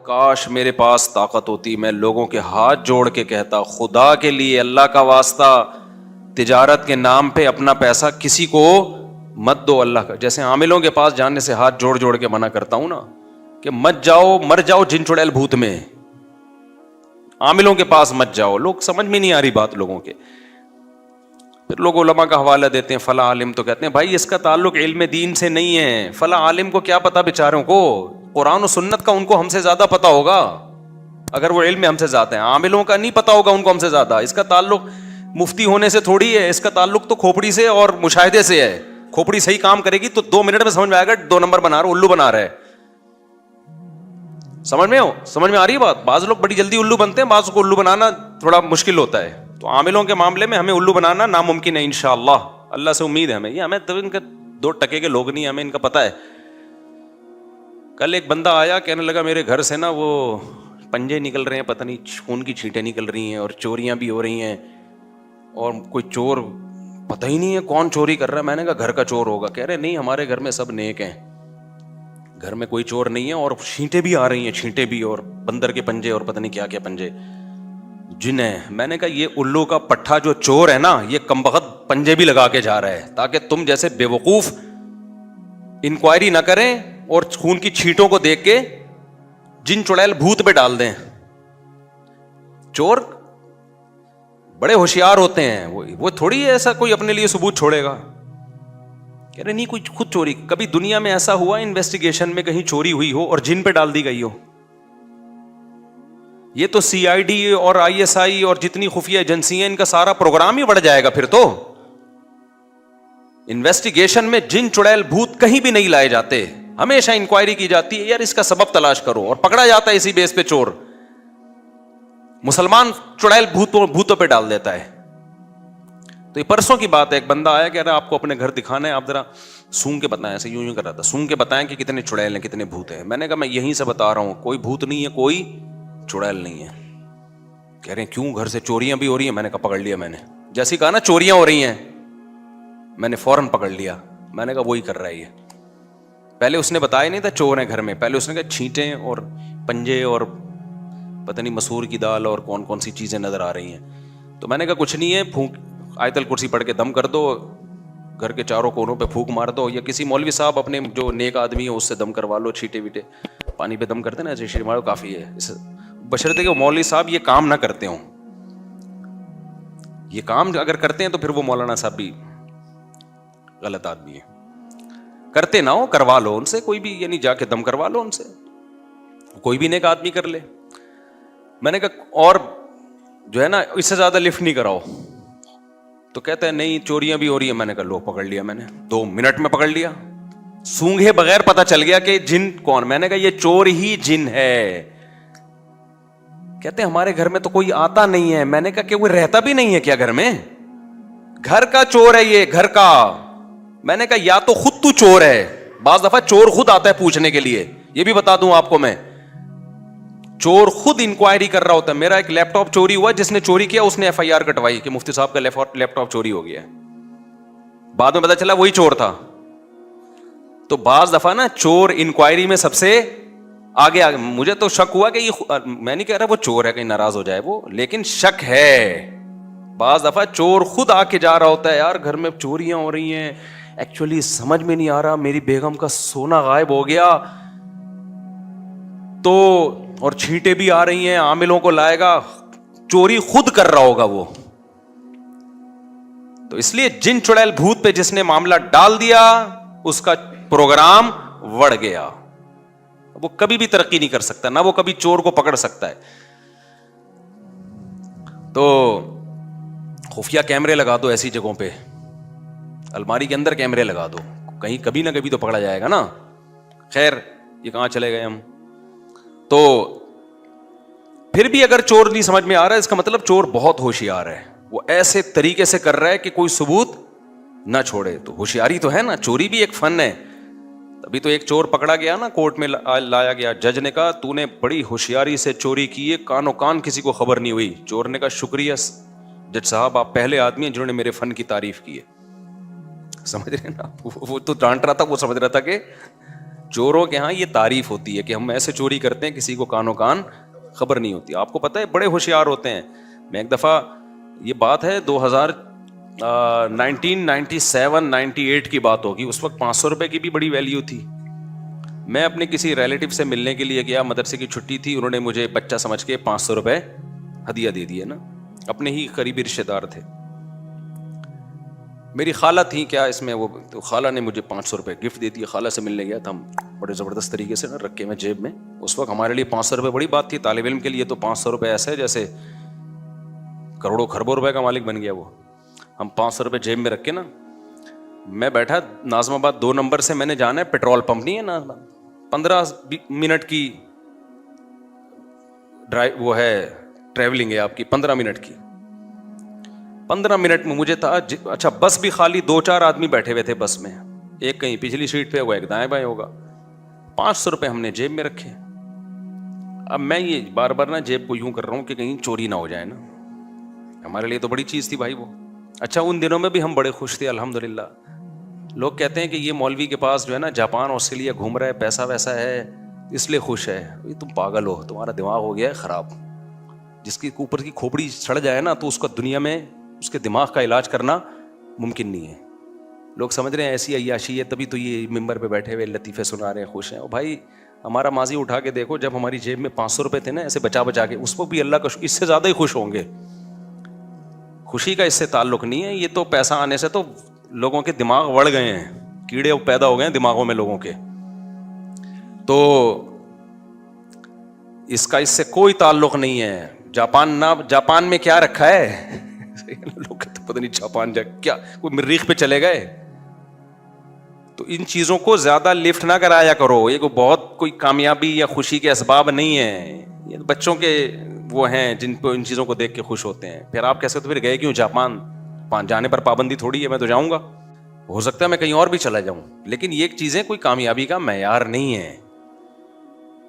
کاش میرے پاس طاقت ہوتی، میں لوگوں کے ہاتھ جوڑ کے کہتا خدا کے لیے اللہ کا واسطہ تجارت کے نام پہ اپنا پیسہ کسی کو مت دو اللہ کا. جیسے عاملوں کے پاس جانے سے ہاتھ جوڑ جوڑ کے منع کرتا ہوں نا کہ مت جاؤ، مر جاؤ جن چڑیل بھوت میں، عاملوں کے پاس مت جاؤ. لوگ سمجھ میں نہیں آ رہی بات لوگوں کے. پھر لوگ علماء کا حوالہ دیتے ہیں، فلاں عالم تو کہتے ہیں بھائی اس کا تعلق علم دین سے نہیں ہے. فلاں عالم کو کیا پتا بیچاروں کو، قرآن و سنت کا ان کو ہم سے زیادہ پتا ہوگا اگر وہ علم میں ہم سے زیادہ ہیں. عاملوں کا نہیں پتا ہوگا ان کو ہم سے زیادہ. اس کا تعلق مفتی ہونے سے تھوڑی ہے، اس کا تعلق تو کھوپڑی سے اور مشاہدے سے ہے. کھوپڑی صحیح کام کرے گی تو 2 منٹ میں سمجھ میں آئے گا 2 نمبر بنا رہا، الو بنا رہا ہے. سمجھ میں آ رہی ہے بات. بعض لوگ بڑی جلدی الو بنتے ہیں، بعض کو الو بنانا تھوڑا مشکل ہوتا ہے. تو عاملوں کے معاملے میں ہمیں الو بنانا ناممکن ہے انشاءاللہ. اللہ سے امید ہے ہمیں. یہ ہمیں تو ان کے 2 ٹکے کے لوگ نہیں، ہمیں ان کا پتہ ہے. کل ایک بندہ آیا کہنے لگا میرے گھر سے نا وہ پنجے نکل رہے ہیں، پتہ نہیں خون کی چھینٹیں نکل رہی ہیں اور چوریاں بھی ہو رہی ہیں اور کوئی چور پتہ ہی نہیں ہے کون چوری کر رہا ہے. میں نے کہا گھر کا چور ہوگا. کہہ رہے نہیں ہمارے گھر میں سب نیک ہیں، گھر میں کوئی چور نہیں ہے اور چھینٹیں بھی آ رہی ہیں، چھینٹیں بھی اور بندر کے پنجے اور پتہ نہیں کیا کیا پنجے جن ہیں. میں نے کہا یہ الو کا پٹھا جو چور ہے نا یہ کمبخت پنجے بھی لگا کے جا رہا ہے تاکہ تم جیسے بے وقوف انکوائری نہ کریں اور خون کی چھینٹوں کو دیکھ کے جن چڑیل بھوت پہ ڈال دیں. چور بڑے ہوشیار ہوتے ہیں، وہ تھوڑی ایسا کوئی اپنے لیے ثبوت چھوڑے گا. کہہ رہے نہیں کوئی خود چوری. کبھی دنیا میں ایسا ہوا انویسٹیگیشن میں کہیں چوری ہوئی ہو اور جن پہ ڈال دی گئی ہو؟ یہ تو CID اور ISI اور جتنی خفیہ ایجنسی ہیں ان کا سارا پروگرام ہی بڑھ جائے گا. پھر تو انویسٹیگیشن میں جن چڑیل بھوت کہیں بھی نہیں لائے جاتے، ہمیشہ انکوائری کی جاتی ہے یار اس کا سبب تلاش کرو اور پکڑا جاتا ہے اسی بیس پہ چور. مسلمان چڑیل بھوتوں پہ ڈال دیتا ہے. تو یہ پرسوں کی بات ہے، ایک بندہ آیا کہہ رہا آپ کو اپنے گھر دکھانا ہے، آپ ذرا سونگ کے بتائیں. ایسے یوں کر رہا تھا، سونگ کے بتائیں کہ کتنے چڑیل ہیں کتنے بھوت ہیں. میں نے کہا میں یہیں سے بتا رہا ہوں کوئی بھوت نہیں ہے کوئی چڑیل نہیں ہے. کہہ رہے ہیں کیوں گھر سے چوریاں بھی ہو رہی ہیں؟ میں نے کہا پکڑ لیا. میں نے جیسے کہا نا چوریاں ہو رہی ہیں میں نے فوراً پکڑ لیا. میں نے کہا وہی کر رہا ہے یہ. پہلے اس نے بتایا نہیں تھا چور ہیں گھر میں، پہلے اس نے کہا چھینٹیں اور پنجے اور پتہ نہیں مسور کی دال اور کون کون سی چیزیں نظر آ رہی ہیں. تو میں نے کہا کچھ نہیں ہے، پھونک آیت الکرسی پڑھ کے دم کر دو، گھر کے چاروں کونوں پہ پھونک مار دو، یا کسی مولوی صاحب اپنے جو نیک آدمی ہے اس سے دم کروا لو. چھیٹے ویٹے پانی پہ دم کرتے نا ایسے مارو کافی ہے، بشرطے کہ مولوی صاحب یہ کام نہ کرتے ہوں. یہ کام اگر کرتے ہیں تو پھر وہ مولانا صاحب بھی غلط آدمی ہے. کرتے نہ ہو کروا لو ان سے کوئی بھی، یعنی جا کے دم کروا لو ان سے، کوئی بھی نیک آدمی کر لے. میں نے کہا اور جو ہے نا اس سے زیادہ لفٹ نہیں کراؤ. تو کہتا ہے نہیں چوریاں بھی ہو رہی ہیں. میں نے کہا لو پکڑ لیا. میں نے 2 منٹ میں پکڑ لیا. سونگھے بغیر پتا چل گیا کہ جن کون. میں نے کہا یہ چور ہی جن ہے. کہتے ہیں ہمارے گھر میں تو کوئی آتا نہیں ہے. میں نے کہا کہ وہ رہتا بھی نہیں ہے کیا گھر میں؟ گھر کا چور ہے یہ، گھر کا. میں نے کہا یا تو خود تو چور ہے، بعض دفعہ چور خود آتا ہے پوچھنے کے لیے. یہ بھی بتا دوں آپ کو میں، چور خود انکوائری کر رہا ہوتا ہے. میرا ایک لیپ ٹاپ چوری ہوا، جس نے چوری کیا اس نے FIR کٹوائی کہ مفتی صاحب کا لیپ ٹاپ چوری ہو گیا ہے. بعد میں پتا چلا وہی چور تھا. تو بعض دفعہ نا چور انکوائری میں سب سے آگے. مجھے تو شک ہوا کہ یہ، میں نہیں کہہ رہا وہ چور ہے کہیں ناراض ہو جائے وہ، لیکن شک ہے. بعض دفعہ چور خود آ کے جا رہا ہوتا ہے یار گھر میں چوریاں ہو رہی ہیں، ایکچولی سمجھ میں نہیں آ رہا میری بیگم کا سونا غائب ہو گیا تو، اور چھینٹیں بھی آ رہی ہیں، عاملوں کو لائے گا. چوری خود کر رہا ہوگا وہ. تو اس لیے جن چڑیل بھوت پہ جس نے معاملہ ڈال دیا اس کا پروگرام وڑ گیا. وہ کبھی بھی ترقی نہیں کر سکتا، نہ وہ کبھی چور کو پکڑ سکتا ہے. تو خفیہ کیمرے لگا دو ایسی جگہوں پہ، الماری کے اندر کیمرے لگا دو، کہیں کبھی نہ کبھی تو پکڑا جائے گا نا. خیر یہ کہاں چلے گئے ہم. تو پھر بھی اگر چور نہیں سمجھ میں آ رہا ہے اس کا مطلب چور بہت ہوشیار ہے، وہ ایسے طریقے سے کر رہا ہے کہ کوئی ثبوت نہ چھوڑے. تو ہوشیاری تو ہے نا، چوری بھی ایک فن ہے. ابھی تو ایک چور پکڑا گیا نا، کورٹ میں لایا گیا، جج نے کہا تو نے بڑی ہوشیاری سے چوری کی ہے، کانوں کان کسی کو خبر نہیں ہوئی. چور نے کہا شکریہ جج صاحب، آپ پہلے آدمی ہیں جنہوں نے میرے فن کی تعریف کی ہے. سمجھ رہے نا، وہ تو ڈانٹ رہا تھا، وہ سمجھ رہا تھا کہ چوروں کے ہاں یہ تعریف ہوتی ہے کہ ہم ایسے چوری کرتے ہیں کسی کو کانوں کان خبر نہیں ہوتی. آپ کو پتہ ہے بڑے ہوشیار ہوتے ہیں. میں ایک دفعہ, یہ بات ہے 1997-98 کی بات ہوگی, اس وقت 500 روپے کی بھی بڑی ویلیو تھی. میں اپنے کسی ریلیٹو سے ملنے کے لیے گیا, مدرسے کی چھٹی تھی, انہوں نے مجھے بچہ سمجھ کے 500 روپے ہدیہ دے دیے نا, اپنے ہی قریبی رشتے دار تھے. میری خالہ تھیں کیا اس میں, وہ تو خالہ نے مجھے 500 روپے گفٹ دے دیے. خالہ سے ملنے گیا تھا, ہم بڑے زبردست طریقے سے نا رکھے میں جیب میں. اس وقت ہمارے لیے 500 روپے بڑی بات تھی, طالب علم کے لیے تو 500 روپے ایسے ہے جیسے کروڑوں خربوں روپے کا مالک بن گیا وہ. ہم 500 روپے جیب میں رکھ کے نا, میں بیٹھا ناظم آباد 2 نمبر سے, میں نے جانا ہے پیٹرول پمپ نہیں ہے ناظم آباد, 15 منٹ کی ڈرائیو وہ ہے ٹریولنگ ہے آپ کی, 15 منٹ کی. 15 منٹ میں مجھے تھا اچھا بس بھی خالی, 2-4 آدمی بیٹھے ہوئے تھے بس میں, ایک کہیں پچھلی سیٹ پہ ہوگا, ایک دائیں بائیں ہوگا. 500 روپے ہم نے جیب میں رکھے. اب میں یہ بار بار نا جیب کو یوں کر رہا ہوں کہ کہیں چوری نہ ہو جائے نا, ہمارے لیے تو بڑی چیز تھی بھائی وہ. اچھا ان دنوں میں بھی ہم بڑے خوش تھے الحمدللہ. لوگ کہتے ہیں کہ یہ مولوی کے پاس جو ہے نا جاپان آسٹریلیا گھوم رہا ہے, پیسہ ویسا ہے اس لیے خوش ہے. تم پاگل ہو, تمہارا دماغ ہو گیا ہے خراب. جس کی اوپر کی کھوپڑی سڑ جائے نا تو اس کا دنیا میں اس کے دماغ کا علاج کرنا ممکن نہیں ہے. لوگ سمجھ رہے ہیں ایسی عیاشی ہے تبھی تو یہ ممبر پہ بیٹھے ہوئے لطیفے سنا رہے ہیں, خوش ہیں. بھائی ہمارا ماضی اٹھا کے دیکھو, جب ہماری جیب میں 500 روپے تھے نا ایسے بچا بچا کے, اس کو بھی اللہ کا اس سے زیادہ ہی خوش ہوں گے. خوشی کا اس سے تعلق نہیں ہے, یہ تو پیسہ آنے سے تو لوگوں کے دماغ وڑ گئے ہیں, کیڑے پیدا ہو گئے ہیں دماغوں میں لوگوں کے. تو اس کا اس سے کوئی تعلق نہیں ہے. جاپان میں کیا رکھا ہے لوگ کہتے پتہ نہیں جاپان کیا کوئی مریخ پہ چلے گئے. تو ان چیزوں کو زیادہ لفٹ نہ کرایا کرو, یہ بہت کوئی کامیابی یا خوشی کے اسباب نہیں ہے. یہ بچوں کے وہ ہیں جن کو ان چیزوں کو دیکھ کے خوش ہوتے ہیں. پھر آپ کیسے تو پھر گئے کیوں جاپان, جانے پر پابندی تھوڑی ہے, میں تو جاؤں گا, ہو سکتا ہے میں کہیں اور بھی چلا جاؤں, لیکن یہ چیزیں کوئی کامیابی کا معیار نہیں ہے.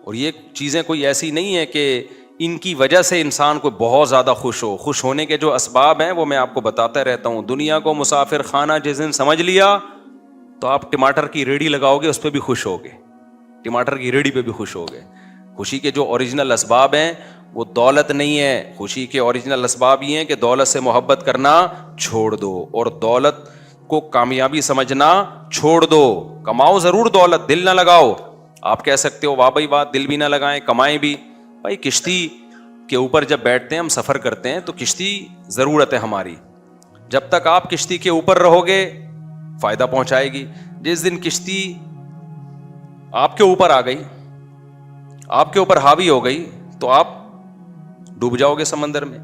اور یہ چیزیں کوئی ایسی نہیں ہے کہ ان کی وجہ سے انسان کو بہت زیادہ خوش ہو. خوش ہونے کے جو اسباب ہیں وہ میں آپ کو بتاتا رہتا ہوں. دنیا کو مسافر خانہ جس دن سمجھ لیا تو آپ ٹماٹر کی ریڑھی لگاؤ گے اس پہ بھی خوش ہوگے, ٹماٹر کی ریڑھی پہ بھی خوش ہوگے. خوشی کے جو اوریجنل اسباب ہیں وہ دولت نہیں ہے. خوشی کے اوریجنل اسباب یہ ہیں کہ دولت سے محبت کرنا چھوڑ دو اور دولت کو کامیابی سمجھنا چھوڑ دو. کماؤ ضرور دولت, دل نہ لگاؤ. آپ کہہ سکتے ہو واہ بھائی بات, دل بھی نہ لگائیں کمائیں بھی. بھائی کشتی کے اوپر جب بیٹھتے ہیں ہم سفر کرتے ہیں تو کشتی ضرورت ہے ہماری. جب تک آپ کشتی کے اوپر رہو گے فائدہ پہنچائے گی. جس دن کشتی آپ کے اوپر آ گئی, آپ کے اوپر حاوی ہو گئی تو آپ ڈوب جاؤ گے سمندر میں.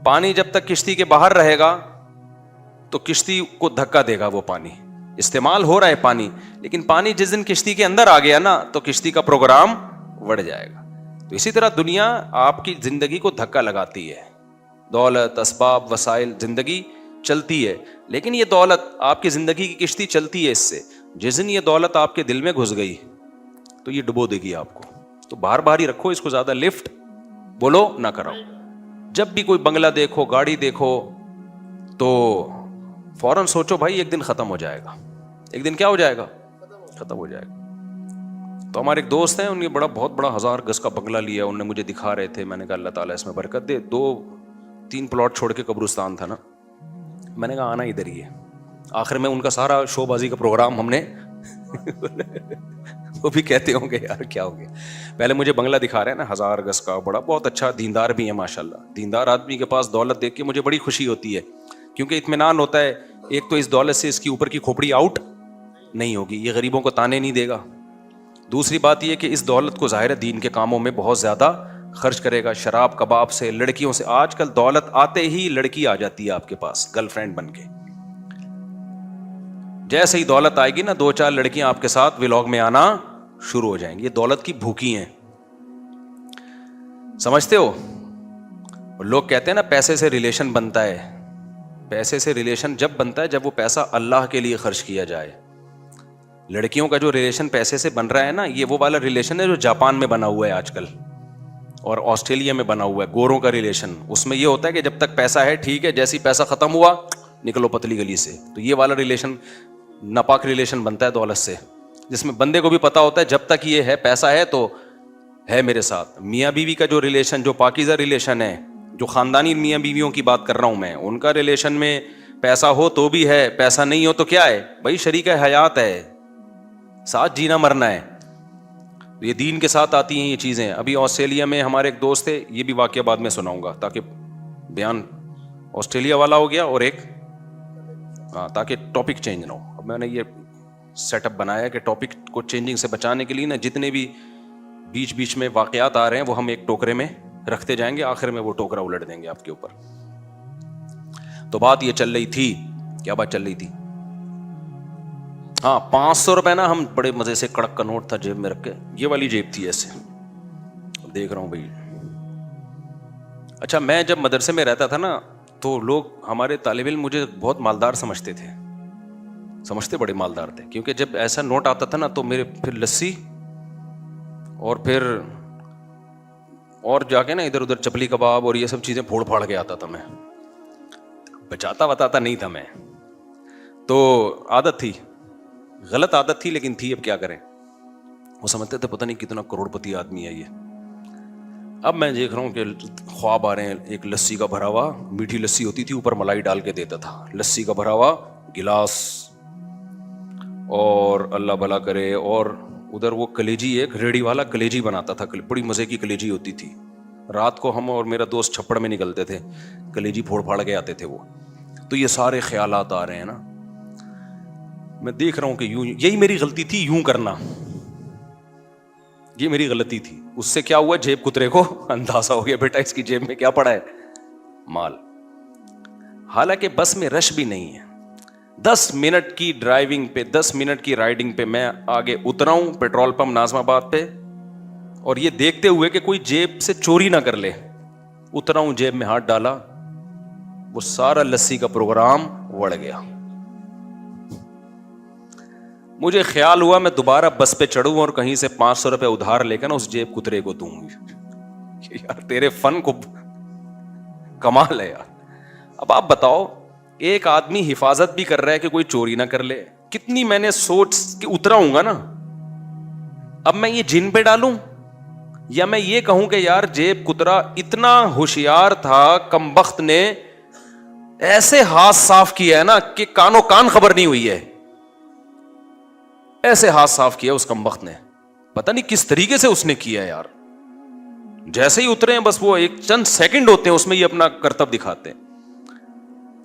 پانی جب تک کشتی کے باہر رہے گا تو کشتی کو دھکا دے گا. وہ پانی استعمال ہو رہا ہے پانی, لیکن پانی جس دن کشتی کے اندر آ گیا نا تو کشتی کا پروگرام بڑھ جائے گا. تو اسی طرح دنیا آپ کی زندگی کو دھکا لگاتی ہے. دولت, اسباب, وسائل, زندگی چلتی ہے, لیکن یہ دولت آپ کی زندگی کی کشتی چلتی ہے اس سے. جس دن یہ دولت آپ کے دل میں گھس گئی تو یہ ڈبو دے گی آپ کو. تو باہر باہر ہی رکھو اس کو, زیادہ لفٹ بولو نہ کراؤ. جب بھی کوئی بنگلہ دیکھو, گاڑی دیکھو تو فوراً سوچو بھائی ایک دن ختم ہو جائے گا. ایک دن کیا ہو جائے گا, ختم ہو جائے گا. تو ہمارے ایک دوست ہیں, ان نے بہت بڑا 1000 گز کا بنگلہ لیا, انہوں نے مجھے دکھا رہے تھے. میں نے کہا اللہ تعالیٰ اس میں برکت دے. 2-3 پلاٹ چھوڑ کے قبرستان تھا نا, میں نے کہا آنا ادھر ہی ہے. آخر میں ان کا سارا شو بازی کا پروگرام ہم نے وہ بھی کہتے ہوں گے یار کیا ہو گیا. پہلے مجھے بنگلہ دکھا رہے ہیں نا 1000 گز کا, بڑا بہت اچھا, دیندار بھی ہے ماشاءاللہ. دیندار آدمی کے پاس دولت دیکھ کے مجھے بڑی خوشی ہوتی ہے, کیونکہ اطمینان ہوتا ہے. ایک تو اس دولت سے اس کی اوپر کی کھوپڑی آؤٹ نہیں ہوگی, یہ غریبوں کو تانے نہیں دے گا. دوسری بات یہ کہ اس دولت کو ظاہر دین کے کاموں میں بہت زیادہ خرچ کرے گا, شراب کباب سے, لڑکیوں سے. آج کل دولت آتے ہی لڑکی آ جاتی ہے آپ کے پاس گرل فرینڈ بن کے. جیسے ہی دولت آئے گی نا 2-4 لڑکیاں آپ کے ساتھ ولاگ میں آنا شروع ہو جائیں گی. یہ دولت کی بھوکی ہیں, سمجھتے ہو. لوگ کہتے ہیں نا پیسے سے ریلیشن بنتا ہے. پیسے سے ریلیشن جب بنتا ہے جب وہ پیسہ اللہ کے لیے خرچ کیا جائے. لڑکیوں کا جو ریلیشن پیسے سے بن رہا ہے نا, یہ وہ والا ریلیشن ہے جو جاپان میں بنا ہوا ہے آج کل, اور آسٹریلیا میں بنا ہوا ہے, گوروں کا ریلیشن. اس میں یہ ہوتا ہے کہ جب تک پیسہ ہے ٹھیک ہے, جیسے ہی پیسہ ختم ہوا نکلو پتلی گلی سے. تو یہ والا ریلیشن ناپاک ریلیشن بنتا ہے دولت سے. جس میں بندے کو بھی پتا ہوتا ہے جب تک یہ ہے پیسہ ہے تو ہے میرے ساتھ. میاں بیوی کا جو ریلیشن, جو پاکیزہ ریلیشن ہے, جو خاندانی میاں بیویوں کی بات کر رہا ہوں میں, ان کا ریلیشن میں پیسہ ہو تو بھی ہے, پیسہ نہیں ہو تو کیا ہے بھائی, شریک حیات ہے, ساتھ جینا مرنا ہے. یہ دین کے ساتھ آتی ہیں یہ چیزیں. ابھی آسٹریلیا میں ہمارے ایک دوست تھے, یہ بھی واقعہ بعد میں سناؤں گا تاکہ بیان آسٹریلیا والا ہو گیا, اور ایک تاکہ ٹاپک چینج نہ ہو. اب میں نے یہ سیٹ اپ بنایا کہ ٹاپک کو چینجنگ سے بچانے کے لیے نا جتنے بھی بیچ بیچ میں واقعات آ رہے ہیں وہ ہم ایک ٹوکرے میں رکھتے جائیں گے, آخر میں وہ ٹوکرا الٹ دیں گے آپ کے اوپر. تو بات یہ چل رہی تھی, کیا بات چل رہی تھی؟ ہاں 500 روپے نا, ہم بڑے مزے سے کڑک کا نوٹ تھا جیب میں رکھ کے, یہ والی جیب تھی ایسے, دیکھ رہا ہوں بھائی. اچھا میں جب مدرسے میں رہتا تھا نا تو لوگ ہمارے طالب علم مجھے بہت مالدار سمجھتے تھے, سمجھتے بڑے مالدار تھے, کیونکہ جب ایسا نوٹ آتا تھا نا تو میرے پھر لسی اور پھر اور جا کے نا ادھر ادھر چپلی کباب اور یہ سب چیزیں پھوڑ پھاڑ کے آتا تھا. میں بچاتا بتاتا نہیں تھا میں, تو عادت تھی, غلط عادت تھی لیکن تھی, اب کیا کریں. وہ سمجھتے تھے پتہ نہیں کتنا کروڑ پتی آدمی ہے یہ. اب میں دیکھ رہا ہوں کہ خواب آ رہے ہیں, ایک لسی کا بھرا ہوا, میٹھی لسی ہوتی تھی, اوپر ملائی ڈال کے دیتا تھا, لسی کا بھرا ہوا گلاس, اور اللہ بھلا کرے, اور ادھر وہ کلیجی, ایک ریڑھی والا کلیجی بناتا تھا, بڑی مزے کی کلیجی ہوتی تھی. رات کو ہم اور میرا دوست چھپڑ میں نکلتے تھے, کلیجی پھوڑ پھاڑ کے آتے تھے وہ. تو یہ سارے خیالات آ رہے ہیں نا, میں دیکھ رہا ہوں کہ یوں, یہی میری غلطی تھی, یوں کرنا, یہ میری غلطی تھی. اس سے کیا ہوا, جیب کترے کو اندازہ ہو گیا بیٹا اس کی جیب میں کیا پڑا ہے, مال. حالانکہ بس میں رش بھی نہیں ہے, 10 منٹ کی ڈرائیونگ پہ, 10 منٹ کی رائڈنگ پہ میں آگے اترا ہوں پیٹرول پمپ ناظم آباد پہ, اور یہ دیکھتے ہوئے کہ کوئی جیب سے چوری نہ کر لے, اترا ہوں, جیب میں ہاتھ ڈالا, وہ سارا لسی کا پروگرام وڑ گیا. مجھے خیال ہوا میں دوبارہ بس پہ چڑھوں اور کہیں سے 500 روپے ادھار لے کر نا اس جیب کترے کو دوں گی. یار تیرے فن کو کمال ہے یار. اب آپ بتاؤ, ایک آدمی حفاظت بھی کر رہا ہے کہ کوئی چوری نہ کر لے, کتنی میں نے سوچ کے اترا ہوں گا نا. اب میں یہ جن پہ ڈالوں یا میں یہ کہوں کہ یار جیب کترا اتنا ہوشیار تھا, کمبخت نے ایسے ہاتھ صاف کیا ہے نا کہ کانوں کان خبر نہیں ہوئی ہے, ایسے ہاتھ صاف کیا اس کمبخت نے, پتہ نہیں کس طریقے سے اس نے کیا یار. جیسے ہی اترے ہیں بس وہ ایک چند سیکنڈ ہوتے ہیں اس میں یہ اپنا کرتب دکھاتے ہیں.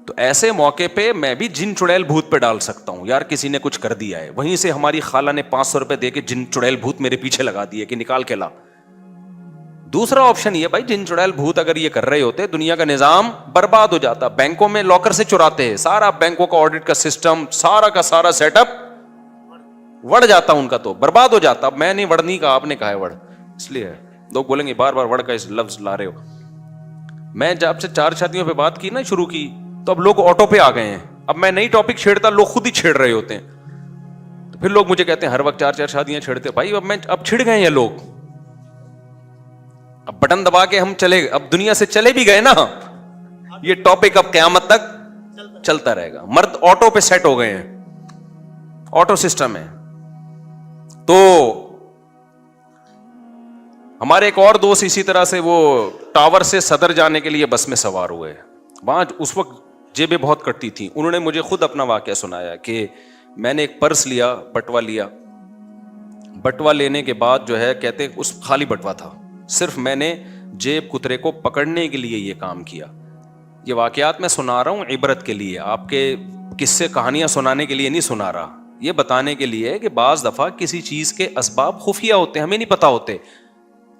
تو ایسے موقع پہ میں بھی جن چڑیل بھوت پہ ڈال سکتا ہوں, یار کسی نے کچھ کر دیا ہے, وہیں سے ہماری خالہ نے 500 روپے دے کے جن چڑیل بھوت میرے پیچھے لگا دیے کہ نکال کے لا. دوسرا آپشن یہ بھائی, جن چڑیل بھوت اگر یہ کر رہے ہوتے دنیا کا نظام برباد ہو جاتا. بینکوں میں لاکر سے چراتے ہیں, سارا بینکوں کا آڈٹ کا سسٹم سارا کا سارا سیٹ اپ وڑ جاتا, ان کا تو برباد ہو جاتا. اب میں نہیں وڑنی کا, آپ نے کہا ہے وڑ, اس لیے لوگ بولیں گے بار بار وڑ کا اس لفظ لا رہے ہو. میں جب سے 4 شادیوں پہ بات کی نا شروع کی تو اب لوگ آٹو پہ آ گئے ہیں. اب میں نئی ٹاپک چھیڑتا, لوگ خود ہی چھیڑ رہے ہوتے ہیں. تو پھر لوگ مجھے کہتے ہیں ہر وقت 4 شادیاں چھیڑتے. بھائی اب چھڑ گئے ہیں لوگ, اب بٹن دبا کے ہم چلے, اب دنیا سے چلے بھی گئے نا, یہ ٹاپک اب قیامت تک چلتا رہے گا. مرد آٹو پہ سیٹ ہو گئے ہیں, آٹو سسٹم ہے. تو ہمارے ایک اور دوست اسی طرح سے وہ ٹاور سے صدر جانے کے لیے بس میں سوار ہوئے. وہاں اس وقت جیبیں بہت کٹتی تھیں. انہوں نے مجھے خود اپنا واقعہ سنایا کہ میں نے ایک پرس لیا, بٹوا لیا, بٹوا لینے کے بعد جو ہے کہتے اس خالی بٹوا تھا, صرف میں نے جیب کترے کو پکڑنے کے لیے یہ کام کیا. یہ واقعات میں سنا رہا ہوں عبرت کے لیے, آپ کے قصے کہانیاں سنانے کے لیے نہیں سنا رہا, یہ بتانے کے لیے کہ بعض دفعہ کسی چیز کے اسباب خفیہ ہوتے ہیں, ہمیں نہیں پتا ہوتے.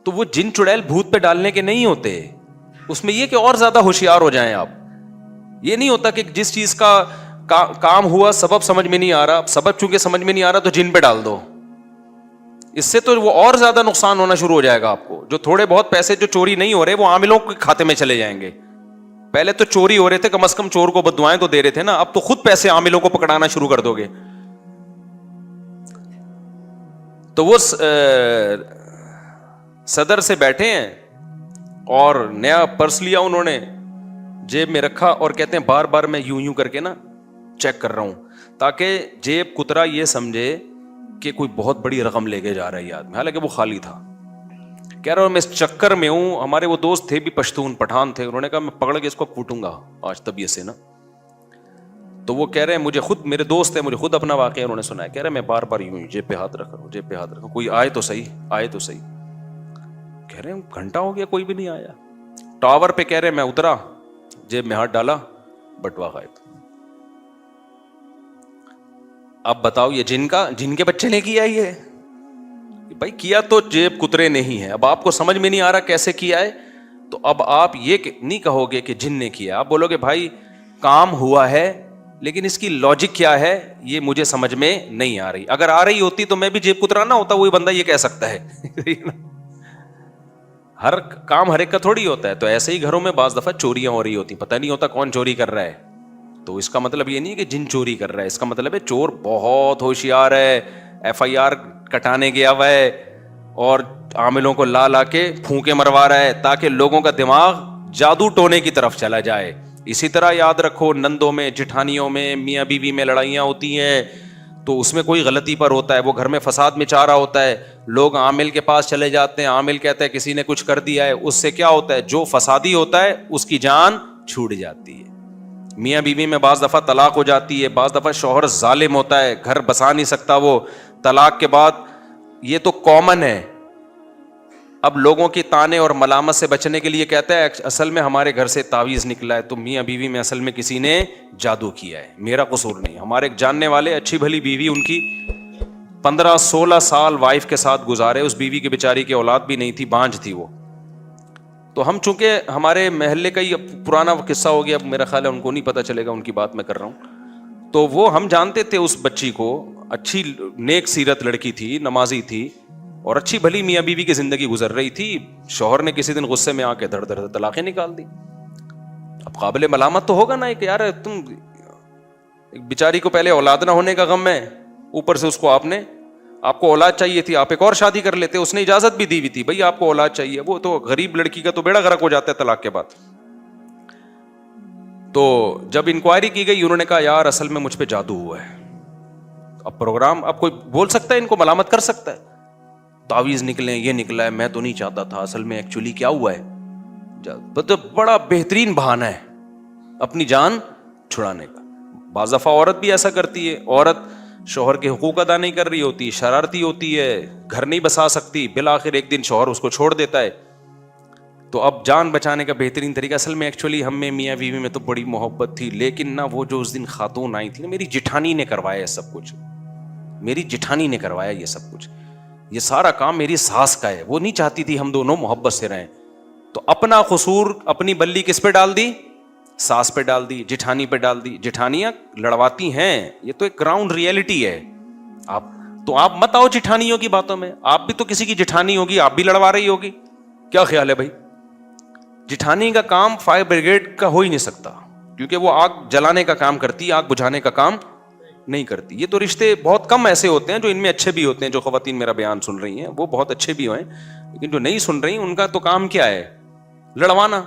تو وہ جن چڑیل بھوت پہ ڈالنے کے نہیں ہوتے, اس میں یہ کہ اور زیادہ ہوشیار ہو جائیں آپ. یہ نہیں ہوتا کہ جس چیز کا کام ہوا سبب سمجھ میں نہیں آ رہا, سبب چونکہ سمجھ میں نہیں آ رہا تو جن پہ ڈال دو. اس سے تو وہ اور زیادہ نقصان ہونا شروع ہو جائے گا آپ کو. جو تھوڑے بہت پیسے جو چوری نہیں ہو رہے وہ عاملوں کے کھاتے میں چلے جائیں گے. پہلے تو چوری ہو رہے تھے, کم از کم چور کو بددعائیں تو دے رہے تھے نا, اب تو خود پیسے عاملوں کو پکڑانا شروع کر دو گے. تو وہ صدر سے بیٹھے ہیں اور نیا پرس لیا انہوں نے, جیب میں رکھا اور کہتے ہیں بار بار میں یوں کر کے نا چیک کر رہا ہوں تاکہ جیب کترا یہ سمجھے کہ کوئی بہت بڑی رقم لے کے جا رہا ہے یہ آدمی, حالانکہ وہ خالی تھا. کہہ رہا ہوں میں اس چکر میں ہوں, ہمارے وہ دوست تھے بھی پشتون پٹھان تھے, انہوں نے کہا میں پکڑ کے اس کو کوٹوں گا آج طبیعت سے نا. تو وہ کہہ رہے ہیں مجھے خود, میرے دوست ہیں, مجھے خود اپنا واقعہ انہوں نے سنایا, کہہ رہے میں بار بار یوں جیب پہ ہاتھ رکھ رہا ہوں, جیب پہ ہاتھ رکھ, کوئی آئے تو صحیح, آئے تو صحیح. کہہ رہے ہیں گھنٹہ ہو گیا کوئی بھی نہیں آیا. ٹاور پہ کہہ رہے میں اترا, جیب میں ہاتھ ڈالا, بٹوا غائب. اب بتاؤ یہ جن کے بچے نے کیا یہ بھائی, کیا تو جیب کترے نہیں ہے. اب آپ کو سمجھ میں نہیں آ رہا کیسے کیا ہے, تو اب آپ یہ نہیں کہو گے کہ جن نے کیا, آپ بولو گے بھائی کام ہوا ہے لیکن اس کی لاجک کیا ہے یہ مجھے سمجھ میں نہیں آ رہی. اگر آ رہی ہوتی تو میں بھی جیب کترانا ہوتا, وہی بندہ یہ کہہ سکتا ہے. ہر کام ہر ایک کا تھوڑی ہوتا ہے. تو ایسے ہی گھروں میں بعض دفعہ چوریاں ہو رہی ہوتی, پتہ نہیں ہوتا کون چوری کر رہا ہے. تو اس کا مطلب یہ نہیں ہے کہ جن چوری کر رہا ہے, اس کا مطلب ہے چور بہت ہوشیار ہے, FIR کٹانے گیا ہوا ہے اور عاملوں کو لا کے پھونکے مروا رہا ہے تاکہ لوگوں کا دماغ جادو ٹونے کی طرف چلا جائے. اسی طرح یاد رکھو نندوں میں, جٹھانیوں میں, میاں بیوی میں لڑائیاں ہوتی ہیں تو اس میں کوئی غلطی پر ہوتا ہے, وہ گھر میں فساد مچا رہا ہوتا ہے, لوگ عامل کے پاس چلے جاتے ہیں, عامل کہتا ہے کسی نے کچھ کر دیا ہے, اس سے کیا ہوتا ہے جو فسادی ہوتا ہے اس کی جان چھوٹ جاتی ہے. میاں بیوی میں بعض دفعہ طلاق ہو جاتی ہے, بعض دفعہ شوہر ظالم ہوتا ہے, گھر بسا نہیں سکتا وہ طلاق کے بعد, یہ تو کامن ہے. اب لوگوں کی تانے اور ملامت سے بچنے کے لیے کہتا ہے اصل میں ہمارے گھر سے تعویذ نکلا ہے, تو میاں بیوی میں اصل میں کسی نے جادو کیا ہے, میرا قصور نہیں. ہمارے ایک جاننے والے اچھی بھلی بیوی, ان کی 15-16 سال وائف کے ساتھ گزارے, اس بیوی کی بیچاری کی اولاد بھی نہیں تھی, بانجھ تھی وہ. تو ہم چونکہ ہمارے محلے کا ہی پرانا قصہ ہو گیا, میرا خیال ہے ان کو نہیں پتہ چلے گا, ان کی بات میں کر رہا ہوں. تو وہ ہم جانتے تھے اس بچی کو, اچھی نیک سیرت لڑکی تھی, نمازی تھی اور اچھی بھلی میاں بیوی کی زندگی گزر رہی تھی. شوہر نے کسی دن غصے میں آ کے دھڑ دھڑ طلاقیں نکال دی. اب قابل ملامت تو ہوگا نا کہ یار تم بیچاری کو پہلے اولاد نہ ہونے کا غم ہے, اوپر سے اس کو آپ کو اولاد چاہیے تھی, آپ ایک اور شادی کر لیتے, اس نے اجازت بھی دی ہوئی تھی بھائی آپ کو اولاد چاہیے. وہ تو غریب لڑکی کا تو بیڑا غرق ہو جاتا ہے طلاق کے بعد. تو جب انکوائری کی گئی انہوں نے کہا یار اصل میں مجھ پہ جادو ہوا ہے. اب پروگرام, اب کوئی بول سکتا ہے ان کو ملامت کر سکتا ہے, تعویذ نکلے, یہ نکلا ہے, میں تو نہیں چاہتا تھا, اصل میں ایکچولی کیا ہوا ہے. بڑا بہترین بہانہ ہے اپنی جان چھڑانے کا. بعض دفعہ عورت بھی ایسا کرتی ہے, عورت شوہر کے حقوق ادا نہیں کر رہی ہوتی, شرارتی ہوتی ہے, گھر نہیں بسا سکتی, بالآخر ایک دن شوہر اس کو چھوڑ دیتا ہے. تو اب جان بچانے کا بہترین طریقہ, اصل میں ایکچولی ہم میں میاں بیوی میں تو بڑی محبت تھی, لیکن نہ وہ جو اس دن خاتون آئی تھی نا, میری جٹھانی نے کروایا سب کچھ, میری جٹھانی نے کروایا یہ سب کچھ, یہ سارا کام میری ساس کا ہے, وہ نہیں چاہتی تھی ہم دونوں محبت سے رہیں. تو اپنا قصور, اپنی بلی کس پہ ڈال دی, ساس پہ ڈال دی, جٹھانی پہ ڈال دی. جٹھانیاں لڑواتی ہیں, یہ تو ایک گراؤنڈ ریئلٹی ہے. آپ مت آؤ جٹھانیوں کی باتوں میں, آپ بھی تو کسی کی جٹھانی ہوگی, آپ بھی لڑوا رہی ہوگی. کیا خیال ہے بھائی؟ جٹھانی کا کام فائر بریگیڈ کا ہو ہی نہیں سکتا, کیونکہ وہ آگ جلانے کا کام کرتی, آگ بجھانے کا کام نہیں کرتی. یہ تو رشتے بہت کم ایسے ہوتے ہیں جو ان میں اچھے بھی ہوتے ہیں, جو خواتین میرا بیان سن رہی ہیں وہ بہت اچھے بھی ہوئے, لیکن جو نہیں سن رہی ان کا تو کام کیا ہے, لڑوانا.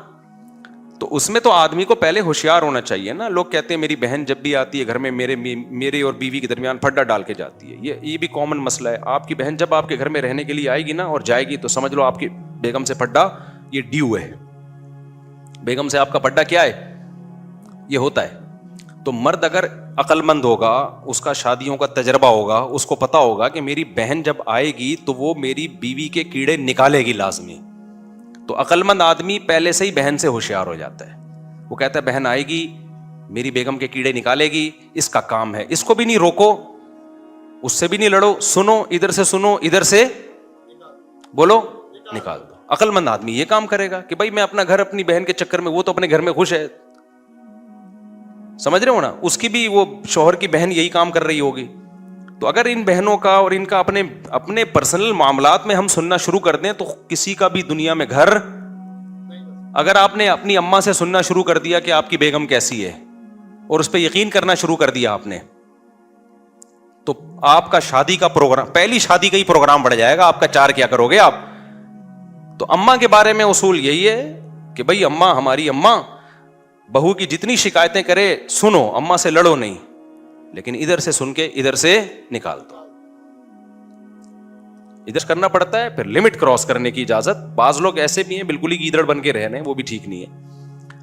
تو اس میں تو آدمی کو پہلے ہوشیار ہونا چاہیے نا. لوگ کہتے ہیں میری بہن جب بھی آتی ہے گھر میں میرے اور بیوی کے درمیان پھڈا ڈال کے جاتی ہے. یہ بھی کامن مسئلہ ہے. آپ کی بہن جب آپ کے گھر میں رہنے کے لیے آئے گی نا اور جائے گی, تو سمجھ لو آپ کی بیگم سے پھڈا یہ ڈیو ہے. بیگم سے آپ کا پھڈا کیا ہے, یہ ہوتا ہے. تو مرد اگر عقل مند ہوگا, اس کا شادیوں کا تجربہ ہوگا, اس کو پتا ہوگا کہ میری بہن جب آئے گی تو وہ میری بیوی کے کیڑے نکالے گی لازمی. تو عقل مند آدمی پہلے سے ہی بہن سے ہوشیار ہو جاتا ہے. وہ کہتا ہے بہن آئے گی, میری بیگم کے کیڑے نکالے گی, اس کا کام ہے. اس کو بھی نہیں روکو, اس سے بھی نہیں لڑو, سنو ادھر سے, سنو ادھر سے, بولو نکال دو. عقل مند آدمی یہ کام کرے گا کہ بھائی میں اپنا گھر اپنی بہن کے چکر میں, وہ تو اپنے گھر میں خوش ہے, سمجھ رہے ہو نا, اس کی بھی وہ شوہر کی بہن یہی کام کر رہی ہوگی. تو اگر ان بہنوں کا اور ان کا اپنے پرسنل معاملات میں ہم سننا شروع کر دیں تو کسی کا بھی دنیا میں گھر, اگر آپ نے اپنی اماں سے سننا شروع کر دیا کہ آپ کی بیگم کیسی ہے اور اس پہ یقین کرنا شروع کر دیا آپ نے, تو آپ کا شادی کا پروگرام, پہلی شادی کا ہی پروگرام بڑھ جائے گا آپ کا. 4 کیا کرو گے آپ؟ تو اماں کے بارے میں اصول یہی ہے کہ بھائی اماں, ہماری اماں بہو کی جتنی شکایتیں کرے سنو, اماں سے لڑو نہیں, لیکن ادھر سے سن کے ادھر سے نکال دو. ادھر کرنا پڑتا ہے, پھر لمٹ کراس کرنے کی اجازت. بعض لوگ ایسے بھی ہیں بالکل ہی گیدڑ بن کے رہنے, وہ بھی ٹھیک نہیں ہے.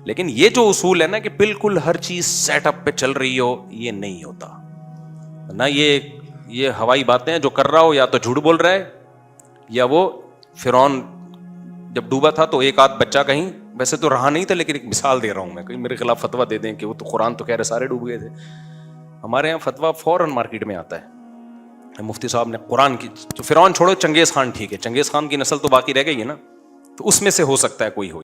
لیکن یہ جو اصول ہے نا کہ بالکل ہر چیز سیٹ اپ پہ چل رہی ہو, یہ نہیں ہوتا نہ. یہ ہوائی باتیں ہیں, جو کر رہا ہو یا تو جھوٹ بول رہا ہے, یا وہ فرعون جب ڈوبا تھا تو ایک آدھ بچہ کہیں, ویسے تو رہا نہیں تھا لیکن ایک مثال دے رہا ہوں میں, کہیں میرے خلاف فتویٰ دے دیں کہ وہ تو قرآن تو کہہ رہے سارے ڈوب گئے تھے. ہمارے یہاں فتویٰ فوراً مارکیٹ میں آتا ہے, مفتی صاحب نے قرآن کی, تو فرعون چھوڑو, چنگیز خان ٹھیک ہے, چنگیز خان کی نسل تو باقی رہ گئی ہے نا, تو اس میں سے ہو سکتا ہے کوئی ہو.